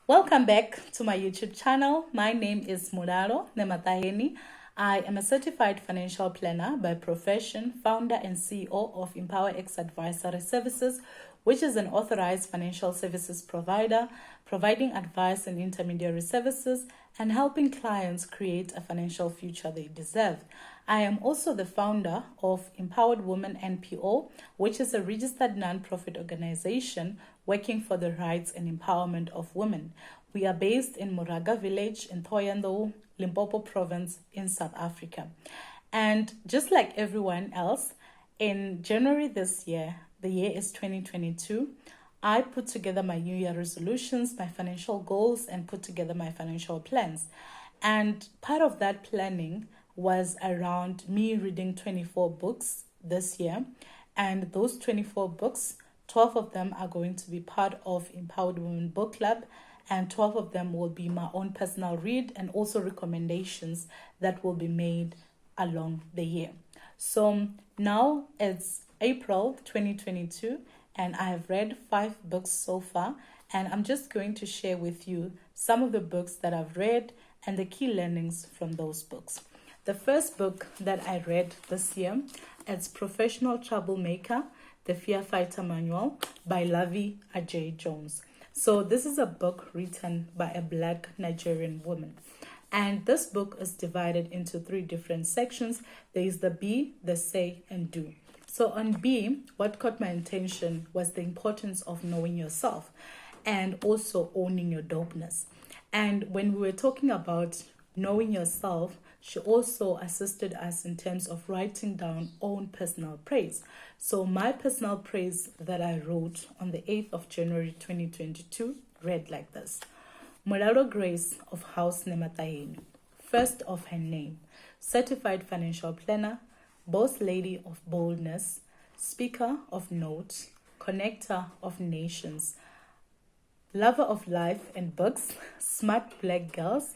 Welcome back to my YouTube channel. My name is Mulalo Nemataheni. I am a certified financial planner by profession, founder and CEO of EmpowerX Advisory Services, which is an authorized financial services provider, providing advice and intermediary services and helping clients create a financial future they deserve. I am also the founder of Empowered Women NPO, which is a registered non-profit organization working for the rights and empowerment of women. We are based in Muraga village in Thohoyandou, Limpopo province in South Africa. And just like everyone else, in January this year, the year is 2022, I put together my New Year resolutions, my financial goals, and put together my financial plans. And part of that planning was around me reading 24 books this year. And those 24 books, 12 of them are going to be part of Empowered Women Book Club, and 12 of them will be my own personal read and also recommendations that will be made along the year. So now it's April 2022, and I have read 5 books so far, and I'm just going to share with you some of the books that I've read and the key learnings from those books. The first book that I read this year is Professional Troublemaker, The Fear Fighter Manual by Lavi Ajay Jones. So this is a book written by a Black Nigerian woman. And this book is divided into 3 different sections. There is the be, the say, and do. So on B, what caught my attention was the importance of knowing yourself and also owning your dopeness. And when we were talking about knowing yourself, she also assisted us in terms of writing down own personal praise. So my personal praise that I wrote on the 8th of January 2022 read like this. Mulalo Grace of House Nemataheni, first of her name, certified financial planner, boss lady of boldness, speaker of note, connector of nations, lover of life and books, smart black girls,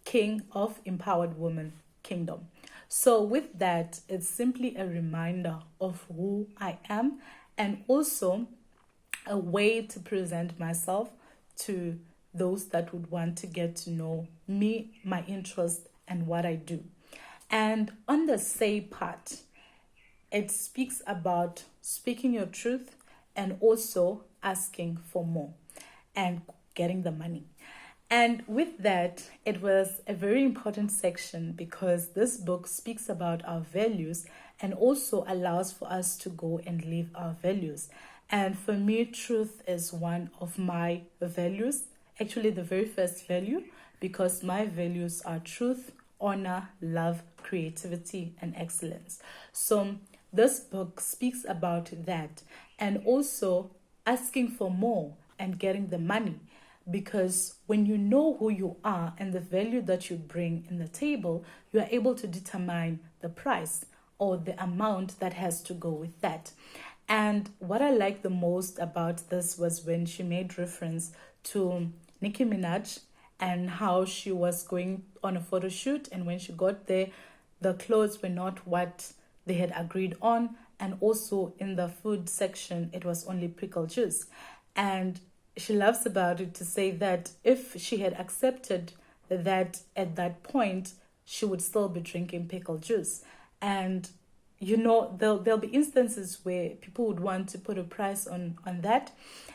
king of empowered women kingdom. So with that, it's simply a reminder of who I am and also a way to present myself to those that would want to get to know me, my interest, and what I do. And on the say part, it speaks about speaking your truth and also asking for more and getting the money. And with that, it was a very important section because this book speaks about our values and also allows for us to go and live our values. And for me, truth is one of my values, actually the very first value, because my values are truth, honor, love, creativity, and excellence. So this book speaks about that and also asking for more and getting the money. Because when you know who you are and the value that you bring in the table, you are able to determine the price or the amount that has to go with that. And what I liked the most about this was when she made reference to Nicki Minaj and how she was going on a photo shoot, and when she got there, the clothes were not what they had agreed on, and also in the food section, it was only pickle juice. And she loves about it to say that if she had accepted that at that point, she would still be drinking pickle juice. And there'll be instances where people would want to put a price on that,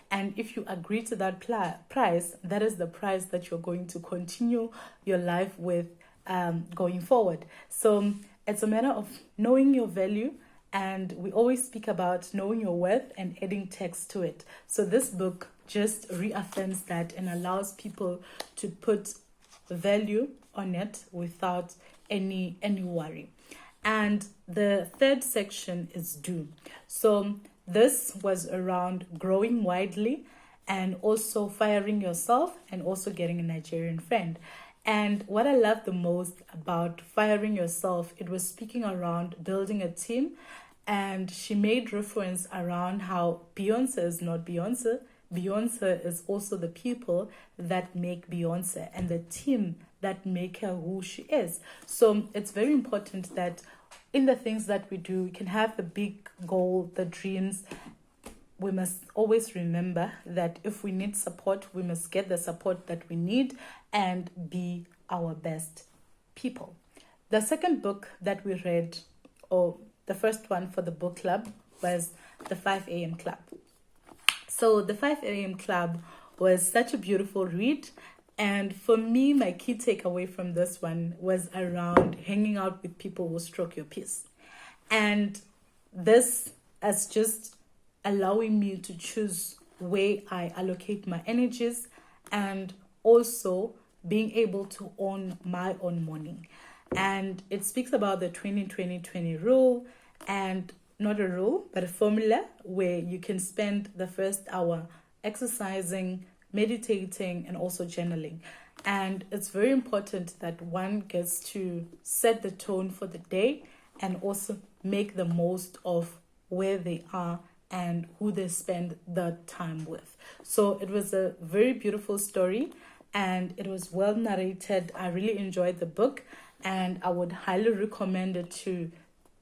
and if you agree to that price, that is the price that you're going to continue your life with going forward. So it's a matter of knowing your value, and we always speak about knowing your worth and adding text to it. So this book just reaffirms that and allows people to put value on it without any worry. And the third section is do. So this was around growing widely and also firing yourself and also getting a Nigerian friend. And what I love the most about firing yourself, it was speaking around building a team. And she made reference around how Beyonce is not Beyonce. Beyonce is also the people that make Beyonce and the team that make her who she is. So it's very important that in the things that we do, we can have the big goal, the dreams, we must always remember that if we need support, we must get the support that we need and be our best people. The second book that we read, or the first one for the book club, was the 5 a.m. Club. So the 5 a.m. Club was such a beautiful read. And for me, my key takeaway from this one was around hanging out with people who stroke your peace. And this as just allowing me to choose where I allocate my energies, and also being able to own my own morning. And it speaks about the 20-20-20 rule, and not a rule, but a formula where you can spend the first hour exercising, meditating, and also journaling. And it's very important that one gets to set the tone for the day and also make the most of where they are and who they spend the time with. So it was a very beautiful story and it was well narrated. I really enjoyed the book and I would highly recommend it to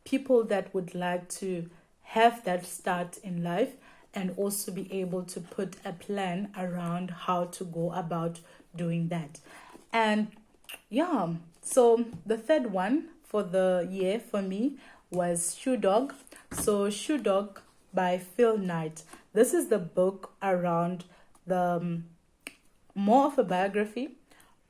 people that would like to have that start in life and also be able to put a plan around how to go about doing that. And yeah, so the third one for the year for me was Shoe Dog. So Shoe Dog by Phil Knight. This is the book around the more of a biography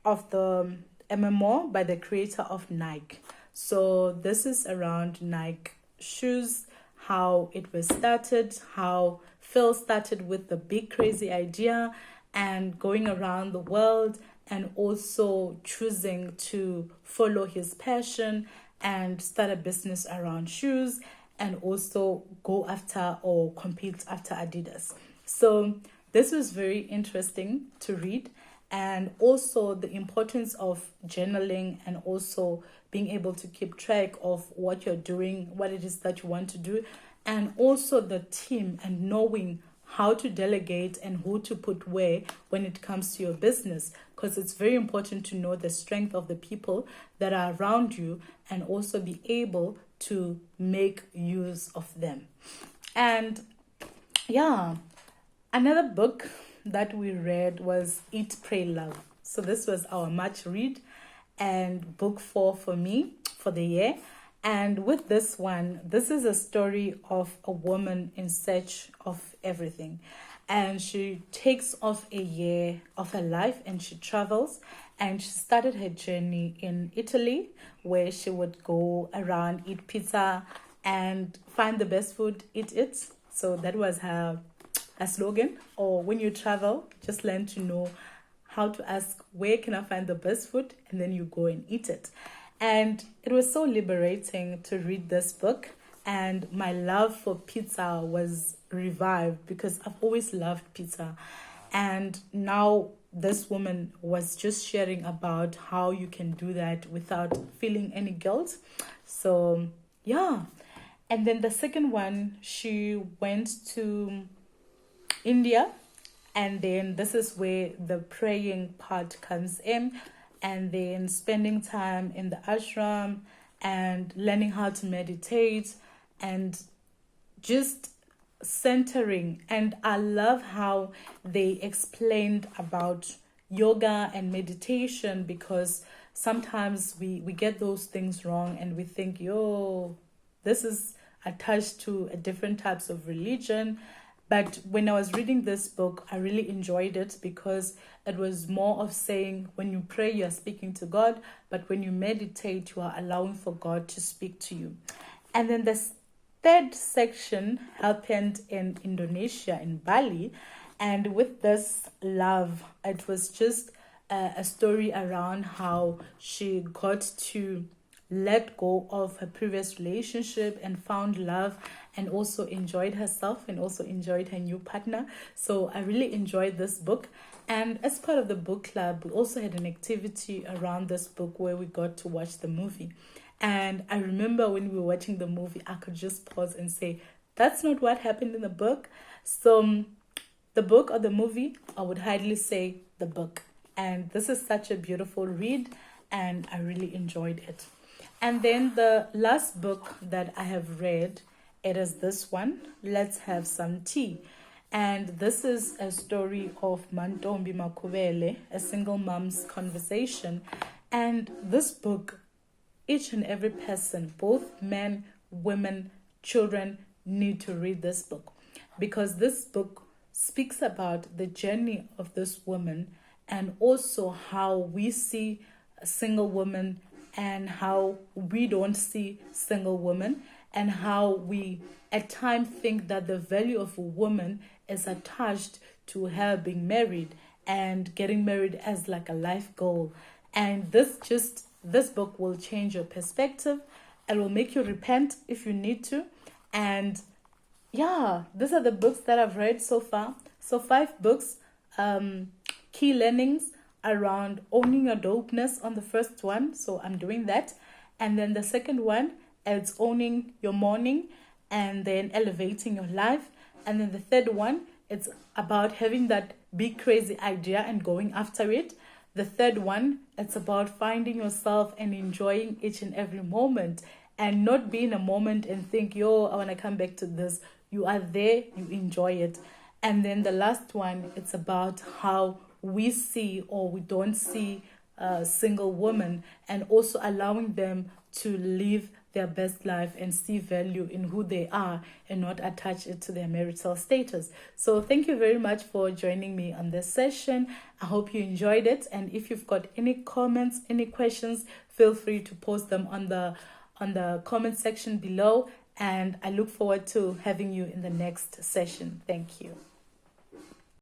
of the memoir by the creator of Nike. So this is around Nike shoes, how it was started, how Phil started with the big crazy idea and going around the world and also choosing to follow his passion and start a business around shoes and also go after or compete after Adidas. So this was very interesting to read, and also the importance of journaling and also being able to keep track of what you're doing, what it is that you want to do, and also the team and knowing how to delegate and who to put where when it comes to your business, because it's very important to know the strength of the people that are around you and also be able to make use of them. And yeah, another book that we read was Eat, Pray, Love. So this was our March read and book 4 for me for the year. And with this one, this is a story of a woman in search of everything. And she takes off a year of her life and she travels. And she started her journey in Italy, where she would go around, eat pizza, and find the best food, eat it. So that was her slogan. Or when you travel, just learn to know how to ask, where can I find the best food? And then you go and eat it. And it was so liberating to read this book. And my love for pizza was revived because I've always loved pizza. And now this woman was just sharing about how you can do that without feeling any guilt. So, yeah. And then the second one, she went to India. And then this is where the praying part comes in. And then spending time in the ashram and learning how to meditate and just centering. And I love how they explained about yoga and meditation, because sometimes we get those things wrong and we think, this is attached to a different types of religion. But when I was reading this book, I really enjoyed it because it was more of saying when you pray, you're speaking to God, but when you meditate, you are allowing for God to speak to you. And then the third section happened in Indonesia, in Bali. And with this love, it was just a story around how she got to let go of her previous relationship and found love and also enjoyed herself and also enjoyed her new partner. So I really enjoyed this book. And as part of the book club, we also had an activity around this book where we got to watch the movie. And I remember when we were watching the movie, I could just pause and say, that's not what happened in the book. So the book or the movie, I would hardly say the book. And this is such a beautiful read and I really enjoyed it. And then the last book that I have read, it is this one, Let's Have Some Tea. And this is a story of Mantombi Makubele, a single mom's conversation. And this book, each and every person, both men, women, children, need to read this book, because this book speaks about the journey of this woman, and also how we see single women and how we don't see single women, and how we at times think that the value of a woman is attached to her being married and getting married as like a life goal. And this book will change your perspective. It will make you repent if you need to. And yeah, these are the books that I've read so far. So 5 books, key learnings around owning your dopeness on the first one. So I'm doing that. And then the second one, it's owning your morning and then elevating your life. And then the third one, it's about having that big crazy idea and going after it. The third one, it's about finding yourself and enjoying each and every moment, and not be in a moment and think, yo, I want to come back to this. You are there, you enjoy it. And then the last one, it's about how we see or we don't see single women, and also allowing them to live their best life and see value in who they are and not attach it to their marital status. So thank you very much for joining me on this session. I hope you enjoyed it. And if you've got any comments, any questions, feel free to post them on the comment section below. And I look forward to having you in the next session. Thank you.